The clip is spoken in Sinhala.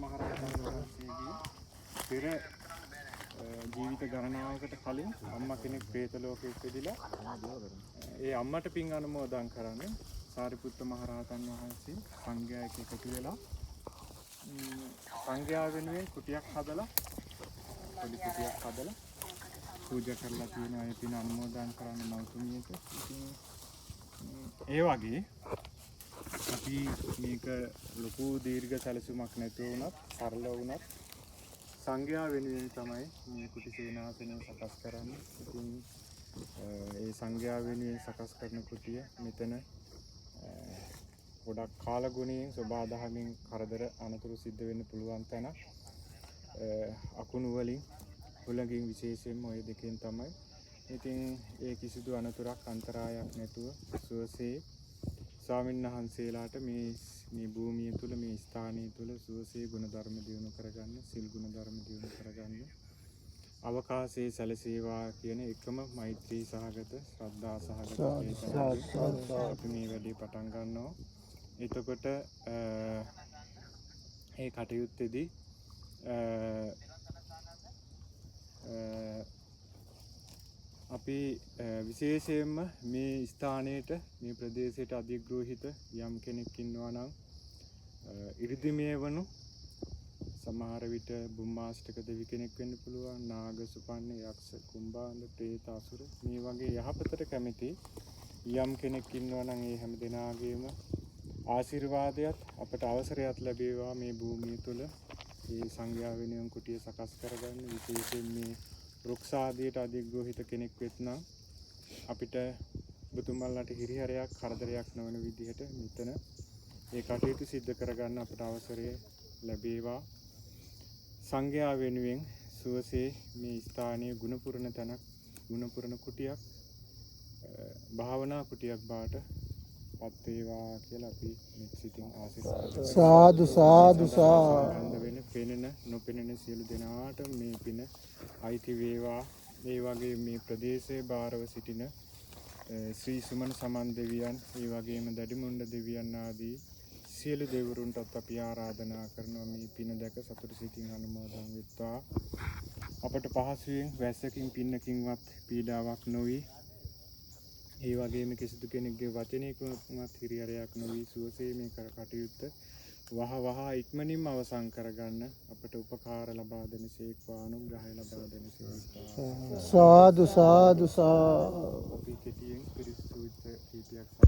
මහරහතන් වහන්සේගේ පෙර ජීවිත ගණනාවකට කලින් අම්මා කෙනෙක් പ്രേත ලෝකෙ ඉපදිලා ඒ අම්මට පින් අනුමෝදන් කරන්නේ සාරිපුත්ත මහරහතන් වහන්සේ සංඝයා එක්ක එකතු වෙලා සංඝයා වෙනුවෙන් කුටියක් හදලා පොඩි කුටියක් හදලා පූජා කරලා තියෙනවා ඒ පින් අනුමෝදන් කරන්න මෞතුමියට. ඒ වගේ අපි මේක ලොකු දීර්ඝ සැලසුමක් නැතුව වුණත් සරල වුණත් සංඝයා වෙනුවෙන් තමයි මේ කුටි සේනාසනය සකස් කරන්නේ. ඉතින් ඒ සංඝයා වෙනුවෙන් සකස් කරන කුටිය මෙතන ගොඩක් කාලගුණයෙන් සබාදහමින් කරදර අනතුරු සිද්ධ වෙන්න පුළුවන් තැන අකුණු වලින් හුළඟින් විශේෂයෙන්ම ওই දෙකෙන් තමයි. ඉතින් ඒ කිසිදු අනතුරක් අන්තරායක් නැතුව සුවසේ ස්වාමීන් වහන්සේලාට මේ භූමිය තුල මේ ස්ථානය තුල සුවසේ ගුණධර්ම දියුණු කරගන්න, සිල් ගුණධර්ම දියුණු කරගන්න අවකාශයේ සැලසේවා කියන එකම මෛත්‍රී සහගත ශ්‍රද්ධා සහගත අපි මේ වැඩේ පටන් ගන්නවා. එතකොට ඒ කටයුත්තේදී අපි විශේෂයෙන්ම මේ ස්ථානයට මේ ප්‍රදේශයට අධිග්‍රහිත යම් කෙනෙක් ඉන්නවා නම් ඉරිදිමේ වනු සමහර විට බුම්මාෂ්ටක දෙවි කෙනෙක් වෙන්න පුළුවන්, නාග සුපන්න යක්ෂ කුම්භාණ්ඩ പ്രേත අසුර මේ වගේ යහපතට කැමති යම් කෙනෙක් ඉන්නවා නම් ඒ හැම දිනාගේම ආශිර්වාදයත් අපට අවසරයක් ලැබේවා මේ භූමිය තුල මේ සංඝයා වෙනුවෙන් කුටිය සකස් කරගන්න. විශේෂයෙන් මේ රුක්ෂාදියට අධිග්‍රහිත කෙනෙක් වෙත්නම් අපිට බුදුමල්ලාට හිරිහැරයක් කරදරයක් නොවන විදිහට මෙතන ඒ කටයුතු සිද්ධ කරගන්න අපට අවසරය ලැබේවා. සංඝයා වෙනුවෙන් සුවසේ මේ ස්ථානයේ ගුණපුරණ තැනක්, ගුණපුරණ කුටියක්, භාවනා කුටියක් බවට පත් වේවා කියලා අපි සිතින් ආශිර්වාද සාදු සාදු සාදු වෙන පෙනෙන නොපෙනෙන සියලු දෙනාට මේ පින අයිති වේවා. ඒ වගේ මේ ප්‍රදේශයේ බාරව සිටින ශ්‍රී සුමන සමන් දෙවියන්, ඒ වගේම දැඩිමුණ්ඩ දෙවියන් ආදී සියලු දෙවිවරුන්ටත් අපි ආරාධනා කරනවා මේ පින දැක සතුටු සිතින් අනුමෝදන් වෙත්වා. අපට පහසුවෙන් වැස්සකින් පින්නකින්වත් පීඩාවක් නොවි, ඒ වගේම කිසිදු කෙනෙකුගේ වචනයකින්වත් හිරිහැරයක් නොවි සුවසේ මේ කටයුත්ත වහ ඉක්මනින්ම අවසන් කරගන්න අපට උපකාර ලබා දෙන සේක්වා, අනුග්‍රහය ලබා දෙන සේක්වා. සාදු සාදු සාදු. අපි කෙටියෙන් පිරිසුදු කීපයක්